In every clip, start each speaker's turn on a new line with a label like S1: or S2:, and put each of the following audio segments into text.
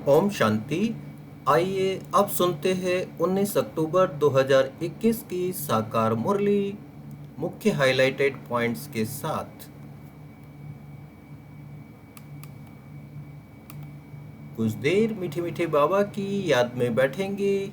S1: ओम शांति। आइए अब सुनते हैं 19 अक्टूबर 2021 की साकार मुरली मुख्य हाइलाइटेड पॉइंट्स के साथ। कुछ देर मीठे मीठे बाबा की याद में बैठेंगे।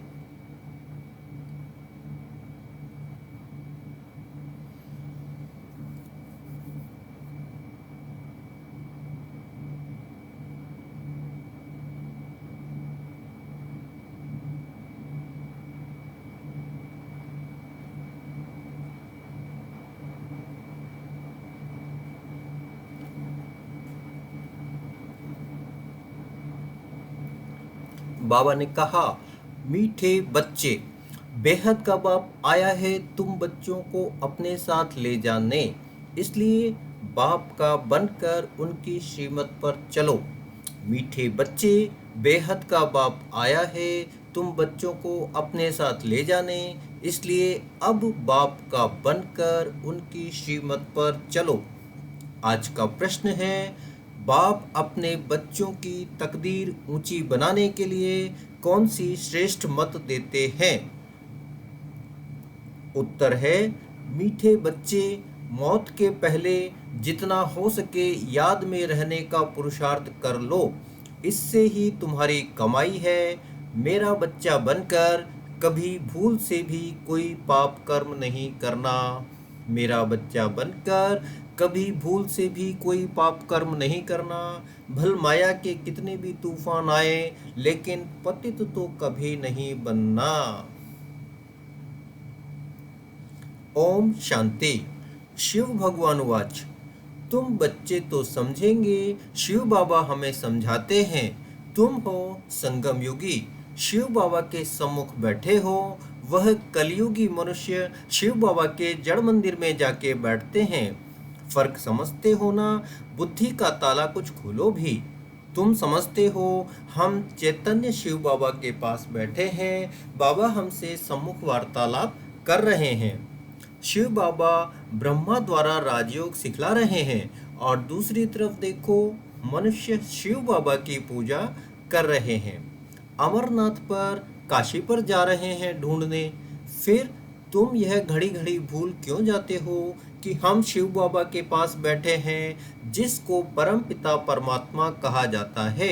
S1: बाबा ने कहा, मीठे बच्चे, बेहद का बाप आया है तुम बच्चों को अपने साथ ले जाने, इसलिए बाप का बनकर उनकी श्रीमत पर चलो। मीठे बच्चे, बेहद का बाप आया है तुम बच्चों को अपने साथ ले जाने, इसलिए अब बाप का बनकर उनकी श्रीमत पर चलो। आज का प्रश्न है, बाप अपने बच्चों की तकदीर ऊंची बनाने के लिए कौन सी श्रेष्ठ मत देते हैं? उत्तर है, मीठे बच्चे, मौत के पहले जितना हो सके याद में रहने का पुरुषार्थ कर लो, इससे ही तुम्हारी कमाई है। मेरा बच्चा बनकर कभी भूल से भी कोई पाप कर्म नहीं करना। मेरा बच्चा बनकर कभी भूल से भी कोई पाप कर्म नहीं करना। भल माया के कितने भी तूफान आए, लेकिन पतित तो कभी नहीं बनना। ओम शांति। शिव भगवान वाच, तुम बच्चे तो समझेंगे, शिव बाबा हमें समझाते हैं। तुम हो संगम युगी, शिव बाबा के सम्मुख बैठे हो। वह कलयुगी मनुष्य शिव बाबा के जड़ मंदिर में जाके बैठते हैं। फर्क समझते हो ना? बुद्धि का ताला कुछ खोलो भी। तुम समझते हो हम चैतन्य शिव बाबा के पास बैठे हैं, बाबा हमसे सम्मुख वार्तालाप कर रहे हैं। शिव बाबा ब्रह्मा द्वारा राजयोग सिखला रहे हैं और दूसरी तरफ देखो, मनुष्य शिव बाबा की पूजा कर रहे हैं। अमरनाथ पर, काशी पर जा रहे हैं ढूंढने। फिर तुम यह घड़ी घड़ी भूल क्यों जाते हो कि हम शिव बाबा के पास बैठे हैं, जिसको परम पिता परमात्मा कहा जाता है।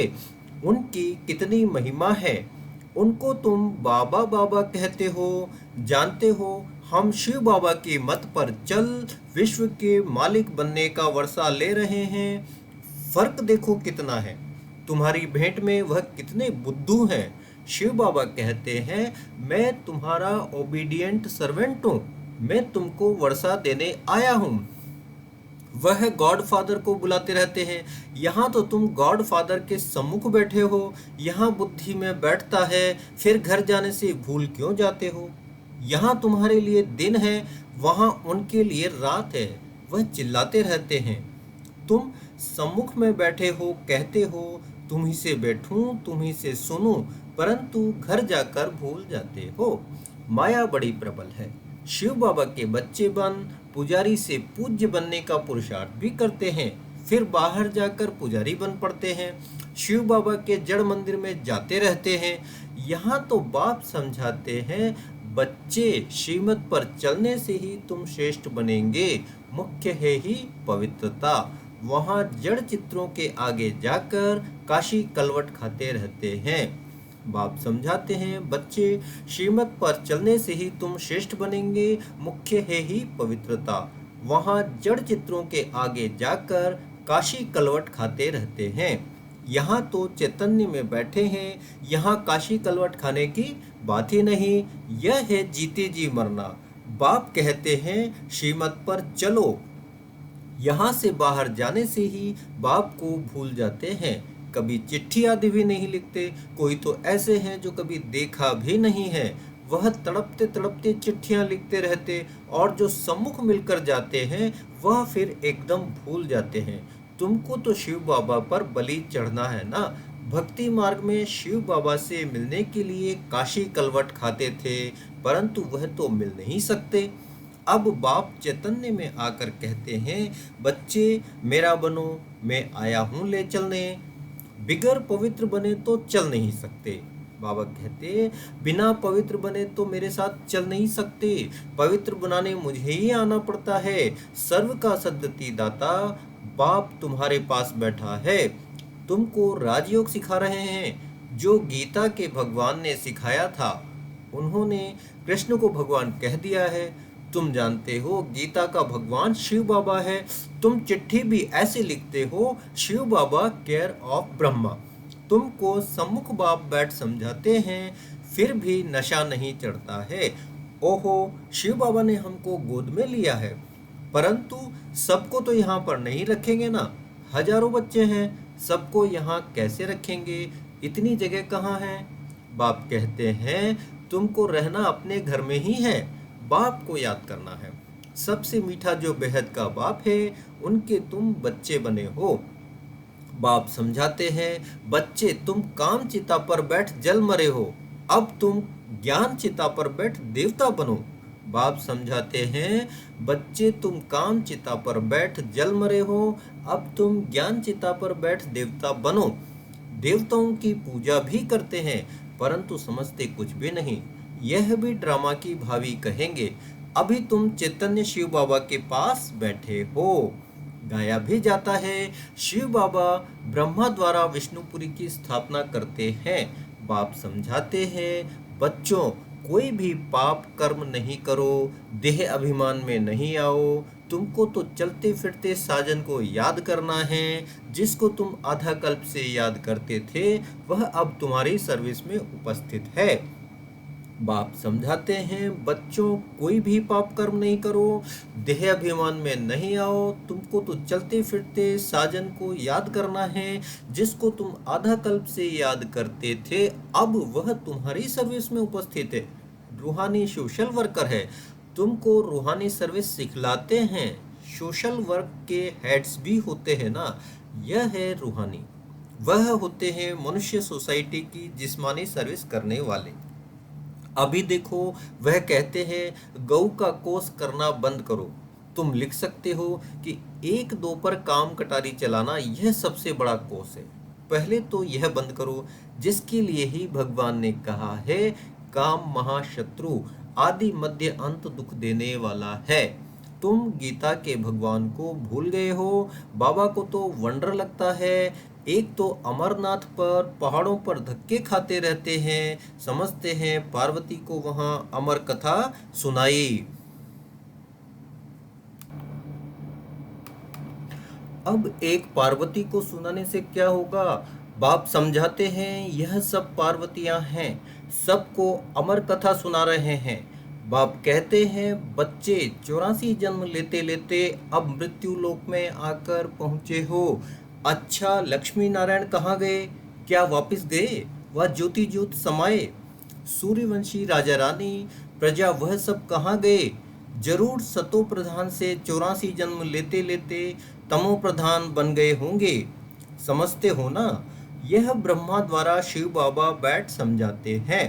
S1: उनकी कितनी महिमा है, उनको तुम बाबा बाबा कहते हो। जानते हो हम शिव बाबा की मत पर चल विश्व के मालिक बनने का वर्षा ले रहे हैं। फर्क देखो कितना है, तुम्हारी भेंट में वह कितने बुद्धू हैं। शिव बाबा कहते हैं, मैं तुम्हारा ओबीडिएंट सर्वेंट हूँ, मैं तुमको वर्षा देने आया हूँ। वह गॉड फादर को बुलाते रहते हैं। यहाँ तो तुम गॉड फादर के सम्मुख बैठे हो, यहाँ बुद्धि में बैठता है, फिर घर जाने से भूल क्यों जाते हो? यहाँ तुम्हारे लिए दिन है, वहाँ उनके लिए रात है, वह चिल्लाते रहते हैं। तुम सम्मुख में बैठे हो, कहते हो तुम ही से बैठूं, तुम ही से सुनूं, परंतु घर जाकर भूल जाते हो। माया बड़ी प्रबल है। शिव बाबा के बच्चे बन पुजारी से पूज्य बनने का पुरुषार्थ भी करते हैं, फिर बाहर जाकर पुजारी बन पड़ते हैं। शिव बाबा के जड़ मंदिर में जाते रहते हैं। यहाँ तो बाप समझाते हैं, बच्चे, श्रीमत पर चलने से ही तुम श्रेष्ठ बनेंगे। मुख्य है ही पवित्रता। वहाँ जड़ चित्रों के आगे जाकर काशी कलवट खाते रहते हैं। बाप समझाते हैं, बच्चे, श्रीमत पर चलने से ही तुम श्रेष्ठ बनेंगे। मुख्य है ही पवित्रता। वहाँ जड़ चित्रों के आगे जाकर काशी कलवट खाते रहते हैं। यहाँ तो चैतन्य में बैठे हैं, यहाँ काशी कलवट खाने की बात ही नहीं। यह है जीते जी मरना। बाप कहते हैं, श्रीमत पर चलो। यहाँ से बाहर जाने से ही बाप को भूल जाते हैं। कभी चिट्ठी आदि भी नहीं लिखते। कोई तो ऐसे हैं जो कभी देखा भी नहीं है, वह तड़पते तड़पते चिट्ठियां लिखते रहते, और जो सम्मुख मिलकर जाते हैं वह फिर एकदम भूल जाते हैं। तुमको तो शिव बाबा पर बलि चढ़ना है ना। भक्ति मार्ग में शिव बाबा से मिलने के लिए काशी कलवट खाते थे, परंतु वह तो मिल नहीं सकते। अब बाप चैतन्य में आकर कहते हैं, बच्चे मेरा बनो, मैं आया हूँ ले चलने। बिगर पवित्र बने तो चल नहीं सकते। बाबा कहते बिना पवित्र बने तो मेरे साथ चल नहीं सकते, पवित्र बनाने मुझे ही आना पड़ता है। सर्व का सद्गति दाता बाप तुम्हारे पास बैठा है, तुमको राजयोग सिखा रहे हैं जो गीता के भगवान ने सिखाया था। उन्होंने कृष्ण को भगवान कह दिया है। तुम जानते हो गीता का भगवान शिव बाबा है। तुम चिट्ठी भी ऐसे लिखते हो, शिव बाबा केयर ऑफ ब्रह्मा। तुमको सम्मुख बाप बैठ समझाते हैं, फिर भी नशा नहीं चढ़ता है। ओहो, शिव बाबा ने हमको गोद में लिया है, परंतु सबको तो यहाँ पर नहीं रखेंगे ना। हजारों बच्चे हैं, सबको यहाँ कैसे रखेंगे? इतनी जगह कहाँ है? बाप कहते हैं तुमको रहना अपने घर में ही है, बाप को याद करना है। सबसे मीठा जो बेहद का बाप है, उनके तुम बच्चे बने हो। बाप समझाते हैं बच्चे तुम काम चिता पर बैठ जल मरे हो, अब तुम ज्ञान चिता पर बैठ देवता बनो। बाप समझाते हैं बच्चे तुम काम चिता पर बैठ जल मरे हो, अब तुम ज्ञान चिता पर बैठ देवता बनो। देवताओं की पूजा भी करते हैं, परंतु समझते कुछ भी नहीं। यह भी ड्रामा की भावी कहेंगे। अभी तुम चैतन्य शिव बाबा के पास बैठे हो। गाया भी जाता है शिव बाबा ब्रह्मा द्वारा विष्णुपुरी की स्थापना करते हैं। बाप समझाते हैं बच्चों कोई भी पाप कर्म नहीं करो, देह अभिमान में नहीं आओ। तुमको तो चलते फिरते साजन को याद करना है। जिसको तुम आधा कल्प से याद करते थे, वह अब तुम्हारी सर्विस में उपस्थित है। बाप समझाते हैं बच्चों कोई भी पाप कर्म नहीं करो, देह अभिमान में नहीं आओ। तुमको तो चलते फिरते साजन को याद करना है। जिसको तुम आधा कल्प से याद करते थे, अब वह तुम्हारी सर्विस में उपस्थित है। रूहानी सोशल वर्कर है, तुमको रूहानी सर्विस सिखलाते हैं। सोशल वर्क के हेड्स भी होते हैं ना, यह है रूहानी। वह होते हैं मनुष्य सोसाइटी की जिस्मानी सर्विस करने वाले। अभी देखो वह कहते हैं गऊ का कोस करना बंद करो। तुम लिख सकते हो कि 1-2 पर काम कटारी चलाना यह सबसे बड़ा कोस है। पहले तो यह बंद करो, जिसके लिए ही भगवान ने कहा है काम महाशत्रु, आदि मध्य अंत दुख देने वाला है। तुम गीता के भगवान को भूल गए हो। बाबा को तो वंडर लगता है, एक तो अमरनाथ पर पहाड़ों पर धक्के खाते रहते हैं, समझते हैं पार्वती को वहां अमर कथा सुनाई। अब एक पार्वती को सुनाने से क्या होगा? बाप समझाते हैं यह सब पार्वतियां हैं, सबको अमर कथा सुना रहे हैं। बाप कहते हैं बच्चे 84 जन्म लेते लेते अब मृत्यु लोक में आकर पहुँचे हो। अच्छा, लक्ष्मी नारायण कहाँ गए? क्या वापस गए? वह ज्योति ज्योत समाये। सूर्यवंशी राजा रानी प्रजा वह सब कहाँ गए? जरूर सतो प्रधान से 84 जन्म लेते लेते तमो प्रधान बन गए होंगे। समझते हो ना? यह ब्रह्मा द्वारा शिव बाबा बैठ समझाते हैं।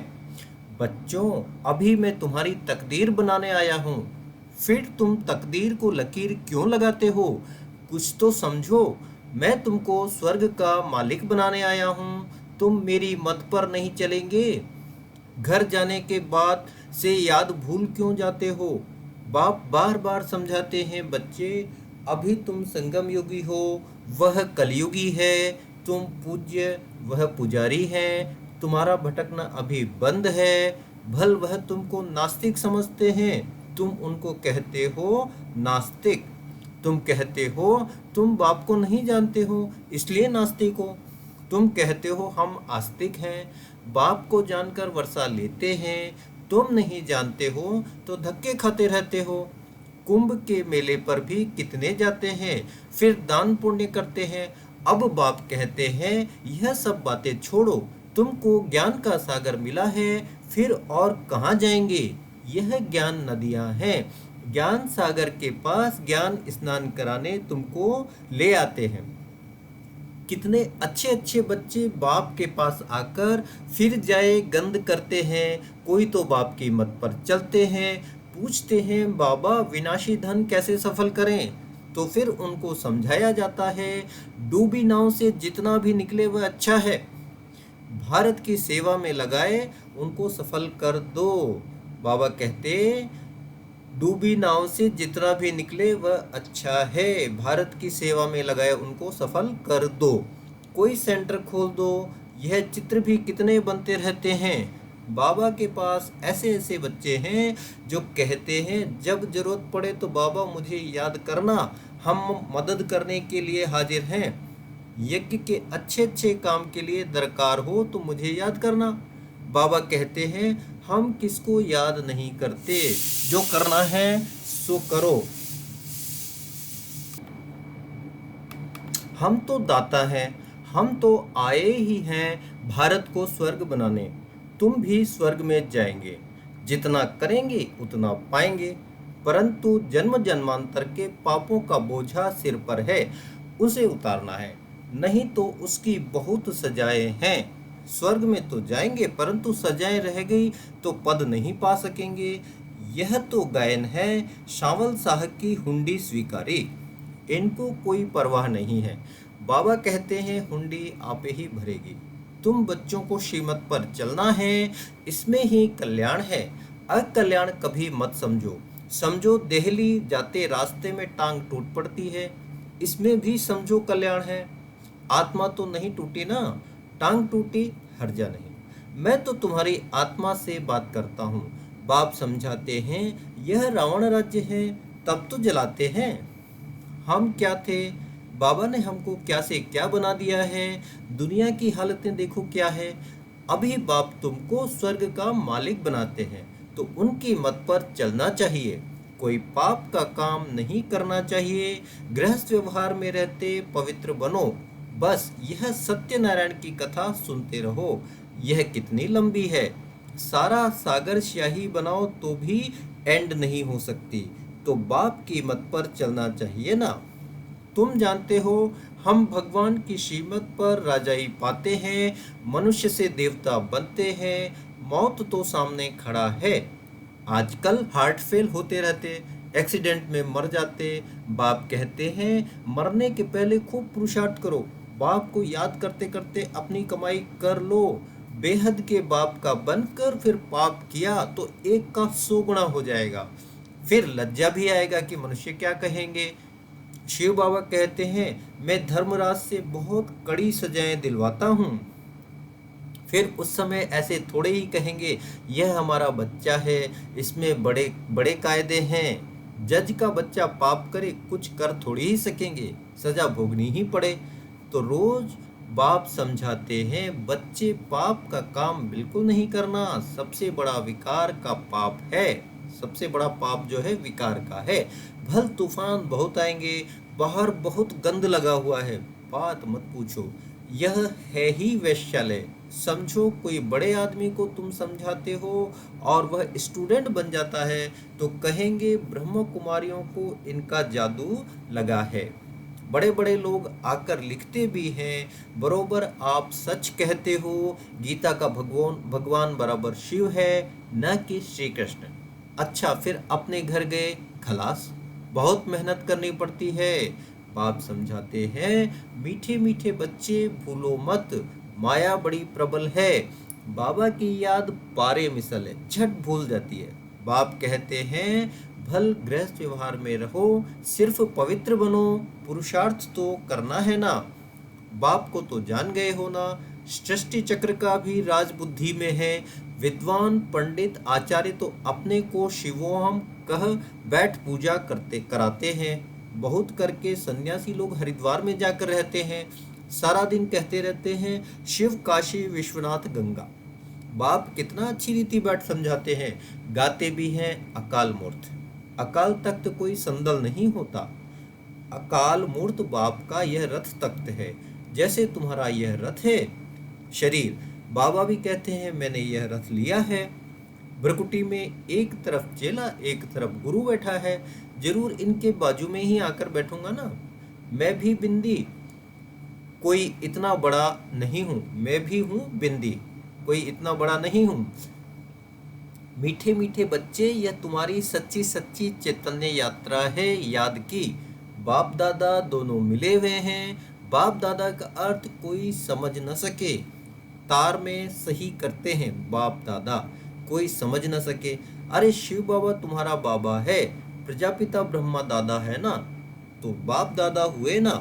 S1: बच्चों अभी मैं तुम्हारी तकदीर बनाने आया हूँ, फिर तुम तकदीर को लकीर क्यों लगाते हो? कुछ तो समझो। मैं तुमको स्वर्ग का मालिक बनाने आया हूँ, तुम मेरी मत पर नहीं चलेंगे। घर जाने के बाद से याद भूल क्यों जाते हो? बाप बार बार समझाते हैं बच्चे अभी तुम संगम योगी हो, वह कलयुगी है। तुम पूज्य, वह पुजारी हैं। तुम्हारा भटकना अभी बंद है। भल वह तुमको नास्तिक समझते हैं, तुम उनको कहते हो नास्तिक। तुम कहते हो तुम बाप को नहीं जानते हो, इसलिए नास्तिक हो। तुम कहते हो हम आस्तिक हैं, बाप को जानकर वर्षा लेते हैं। तुम नहीं जानते हो तो धक्के खाते रहते हो। कुंभ के मेले पर भी कितने जाते हैं, फिर दान पुण्य करते हैं। अब बाप कहते हैं यह सब बातें छोड़ो, तुमको ज्ञान का सागर मिला है, फिर और कहाँ जाएंगे? यह ज्ञान नदियाँ हैं, ज्ञान सागर के पास ज्ञान स्नान कराने तुमको ले आते हैं। कितने अच्छे अच्छे बच्चे बाप के पास आकर फिर जाए गंद करते हैं। कोई तो बाप की मत पर चलते हैं, पूछते हैं बाबा विनाशी धन कैसे सफल करें? तो फिर उनको समझाया जाता है, डूबी नाव से जितना भी निकले वह अच्छा है, भारत की सेवा में लगाए उनको सफल कर दो। बाबा कहते, डूबी नाव से जितना भी निकले वह अच्छा है, भारत की सेवा में लगाए उनको सफल कर दो। कोई सेंटर खोल दो, यह चित्र भी कितने बनते रहते हैं। बाबा के पास ऐसे ऐसे बच्चे हैं जो कहते हैं, जब जरूरत पड़े तो बाबा मुझे याद करना, हम मदद करने के लिए हाजिर हैं। यज्ञ के अच्छे अच्छे काम के लिए दरकार हो तो मुझे याद करना। बाबा कहते हैं, हम किसको याद नहीं करते, जो करना है सो करो। हम तो दाता हैं, हम तो आए ही हैं भारत को स्वर्ग बनाने। तुम भी स्वर्ग में जाएंगे, जितना करेंगे उतना पाएंगे। परंतु जन्म जन्मांतर के पापों का बोझा सिर पर है, उसे उतारना है, नहीं तो उसकी बहुत सजाएं हैं। स्वर्ग में तो जाएंगे, परंतु सजाएं रह गई तो पद नहीं पा सकेंगे। यह तो गायन है, शावल साहब की हुंडी स्वीकारी, इनको कोई परवाह नहीं है। बाबा कहते हैं, हुंडी आपे ही भरेगी। तुम बच्चों को श्रीमत पर चलना है, इसमें ही कल्याण है। अकल्याण कभी मत समझो। समझो दिल्ली जाते रास्ते में टांग टूट पड़ती है, इसमें भी समझो कल्याण है। आत्मा तो नहीं टूटी ना, टांग टूटी हर्जा नहीं। मैं तो तुम्हारी आत्मा से बात करता हूँ। बाप समझाते हैं, यह रावण राज्य है, तब तो जलाते हैं। हम क्या थे, बाबा ने हमको क्या से क्या बना दिया है। दुनिया की हालतें देखो क्या है। अभी बाप तुमको स्वर्ग का मालिक बनाते हैं, तो उनकी मत पर चलना चाहिए। कोई पाप का काम नहीं करना चाहिए। गृहस्थ व्यवहार में रहते पवित्र बनो। बस यह सत्यनारायण की कथा सुनते रहो। यह कितनी लंबी है, सारा सागर स्याही बनाओ तो भी एंड नहीं हो सकती। तो बाप की मत पर चलना चाहिए ना। तुम जानते हो, हम भगवान की श्रीमत पर राजाई पाते हैं, मनुष्य से देवता बनते हैं। मौत तो सामने खड़ा है। आजकल हार्ट फेल होते रहते, एक्सीडेंट में मर जाते। बाप कहते हैं, मरने के पहले खूब पुरुषार्थ करो। बाप को याद करते करते अपनी कमाई कर लो। बेहद के बाप का बनकर फिर पाप किया तो 1 का 100 गुना हो जाएगा। फिर लज्जा भी आएगा कि मनुष्य क्या कहेंगे। शिव बाबा कहते हैं, मैं धर्मराज से बहुत कड़ी सजाएं दिलवाता हूँ। फिर उस समय ऐसे थोड़े ही कहेंगे, यह हमारा बच्चा है, इसमें बड़े बड़े कायदे हैं। जज का बच्चा पाप करे, कुछ कर थोड़ी ही सकेंगे, सजा भोगनी ही पड़े। तो रोज बाप समझाते हैं, बच्चे पाप का काम बिल्कुल नहीं करना, सबसे बड़ा विकार का पाप है। सबसे बड़ा पाप जो है विकार का है। भल तूफान बहुत आएंगे, बाहर बहुत गंद लगा हुआ है, बात मत पूछो, यह है ही वैश्यालय। समझो कोई बड़े आदमी को तुम समझाते हो और वह स्टूडेंट बन जाता है, तो कहेंगे ब्रह्म कुमारियों को इनका जादू लगा है। बड़े बड़े लोग आकर लिखते भी हैं, बरोबर आप सच कहते हो। गीता का भगवान बराबर शिव है, न कि श्री कृष्ण। अच्छा, फिर अपने घर गए, खलास, बहुत मेहनत करनी पड़ती है। बाप समझाते हैं, मीठे मीठे बच्चे भूलो मत, माया बड़ी प्रबल है। बाबा की याद पारे मिसल है, झट भूल जाती है। बाप कहते हैं, भल गृहस्थ व्यवहार में रहो, सिर्फ पवित्र बनो, पुरुषार्थ तो करना है ना। बाप को तो जान गए हो ना, सृष्टि चक्र का भी राज बुद्धि में है। विद्वान पंडित आचार्य तो अपने को शिवोहम कह बैठ पूजा कराते हैं। बहुत करके सन्यासी लोग हरिद्वार में जाकर रहते हैं, सारा दिन कहते रहते हैं, शिव काशी विश्वनाथ गंगा। बाप कितना अच्छी रीति बात समझाते हैं। गाते भी हैं, अकाल मूर्त। अकाल तख्त कोई संदल नहीं होता। अकाल मूर्त बाप का यह रथ तख्त है, जैसे तुम्हारा यह रथ है शरीर। बाबा भी कहते हैं, मैंने यह रथ लिया है। भ्रकुटी में एक तरफ चेला, एक तरफ गुरु बैठा है, जरूर इनके बाजू में ही आकर बैठूंगा ना। मैं भी बिंदी, कोई इतना बड़ा नहीं हूं, मैं भी हूं बिंदी, कोई इतना बड़ा नहीं हूं। मीठे मीठे बच्चे, यह तुम्हारी सच्ची सच्ची चैतन्य यात्रा है याद की। बाप दादा दोनों मिले हुए हैं। बाप दादा का अर्थ कोई समझ न सके, तार में सही करते हैं बाप दादा, कोई समझ न सके। अरे शिव बाबा तुम्हारा बाबा है, प्रजापिता ब्रह्मा दादा है ना, तो बाप दादा हुए ना।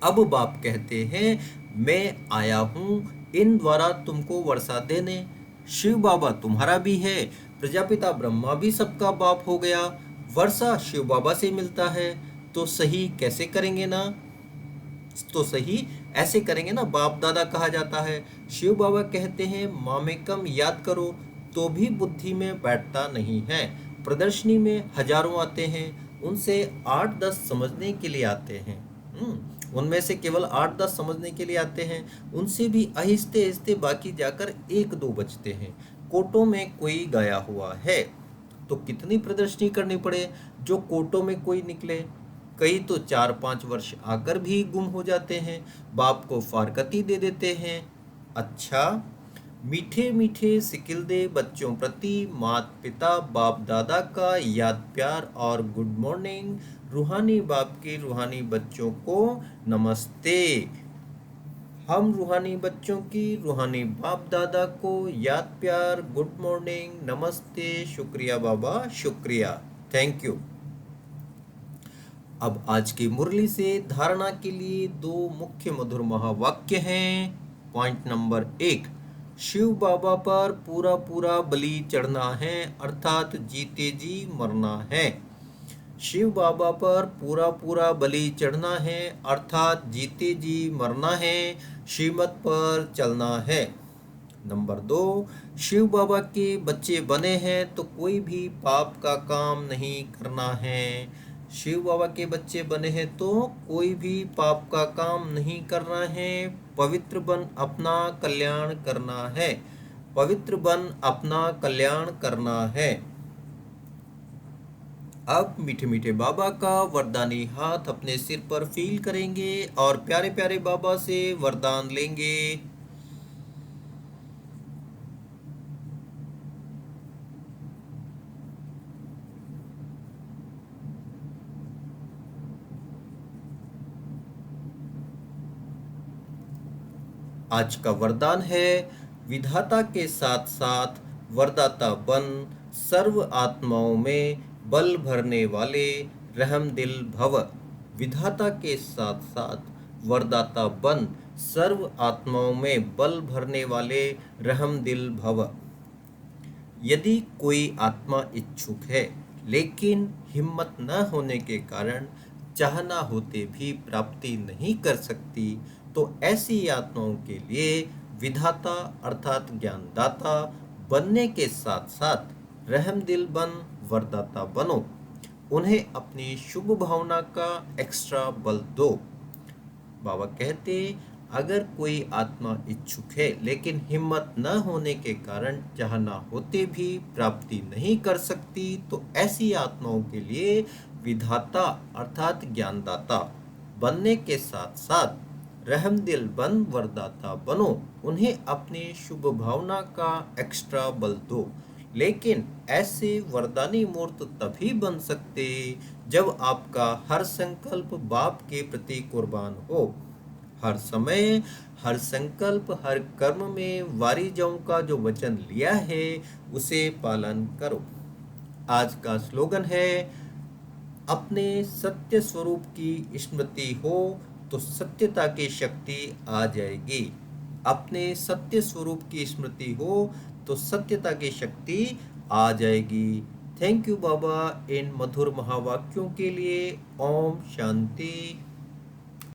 S1: अब बाप कहते हैं मैं आया हूँ इन द्वारा तुमको वर्षा देने। शिव बाबा तुम्हारा भी है, प्रजापिता ब्रह्मा भी सबका बाप हो गया, वर्षा शिव बाबा से मिलता है, तो सही कैसे करेंगे ना, तो सही ऐसे करेंगे ना, बाप दादा कहा जाता है। शिव बाबा कहते हैं मामेकम याद करो, तो भी बुद्धि में बैठता नहीं है। प्रदर्शनी में हजारों आते हैं, उनसे 8-10 समझने के लिए आते हैं। उनमें से केवल 8-10 समझने के लिए आते हैं, उनसे भी आहिस्ते आहिस्ते बाकी जाकर 1-2 बचते हैं। कोटों में कोई गया हुआ है, तो कितनी प्रदर्शनी करनी पड़े जो कोटों में कोई निकले। कई तो 4-5 वर्ष आकर भी गुम हो जाते हैं, बाप को फारकती दे देते हैं। अच्छा, मीठे मीठे सिकिल दे बच्चों प्रति मात पिता बाप दादा का याद प्यार और गुड मॉर्निंग। रूहानी बाप के रूहानी बच्चों को नमस्ते। हम रूहानी बच्चों की रूहानी बाप दादा को याद प्यार, गुड मॉर्निंग, नमस्ते, शुक्रिया बाबा, शुक्रिया, थैंक यू। अब आज की मुरली से धारणा के लिए 2 मुख्य मधुर महावाक्य हैं। पॉइंट नंबर 1, शिव बाबा पर पूरा पूरा बलि चढ़ना है, अर्थात जीते जी मरना है। शिव बाबा पर पूरा पूरा बलि चढ़ना है, अर्थात जीते जी मरना है, श्रीमत पर चलना है। नंबर 2, शिव बाबा के बच्चे बने हैं तो कोई भी पाप का काम नहीं करना है। शिव बाबा के बच्चे बने हैं तो कोई भी पाप का काम नहीं करना है, पवित्र बन अपना कल्याण करना है, पवित्र बन अपना कल्याण करना है। अब मीठे मीठे बाबा का वरदानी हाथ अपने सिर पर फील करेंगे और प्यारे प्यारे बाबा से वरदान लेंगे। आज का वरदान है, विधाता के साथ साथ वरदाता बन, सर्व आत्माओं में बल भरने वाले रहम दिल भव। विधाता के साथ साथ वरदाता बन, सर्व आत्माओं में बल भरने वाले रहम दिल भव। यदि कोई आत्मा इच्छुक है लेकिन हिम्मत न होने के कारण चाहना होते भी प्राप्ति नहीं कर सकती, तो ऐसी आत्माओं के लिए विधाता अर्थात ज्ञानदाता बनने के साथ साथ रहमदिल बन वरदाता बनो। उन्हें अपनी शुभ भावना का एक्स्ट्रा बल दो। बाबा कहते, अगर कोई आत्मा इच्छुक है लेकिन हिम्मत न होने के कारण चाहना होते भी प्राप्ति नहीं कर सकती, तो ऐसी आत्माओं के लिए विधाता अर्थात ज्ञानदाता बनने के साथ साथ रहमदिल बन वरदाता बनो। उन्हें अपनी शुभ भावना का एक्स्ट्रा बल दो। लेकिन ऐसे वरदानी मूर्त तभी बन सकते जब आपका हर संकल्प बाप के प्रति कुर्बान हो। हर समय, हर संकल्प, हर कर्म में वारिजाओं का जो वचन लिया है उसे पालन करो। आज का स्लोगन है, अपने सत्य स्वरूप की स्मृति हो तो सत्यता की शक्ति आ जाएगी। अपने सत्य स्वरूप की स्मृति हो तो सत्यता की शक्ति आ जाएगी। थैंक यू बाबा इन मधुर महावाक्यों के लिए। ओम शांति।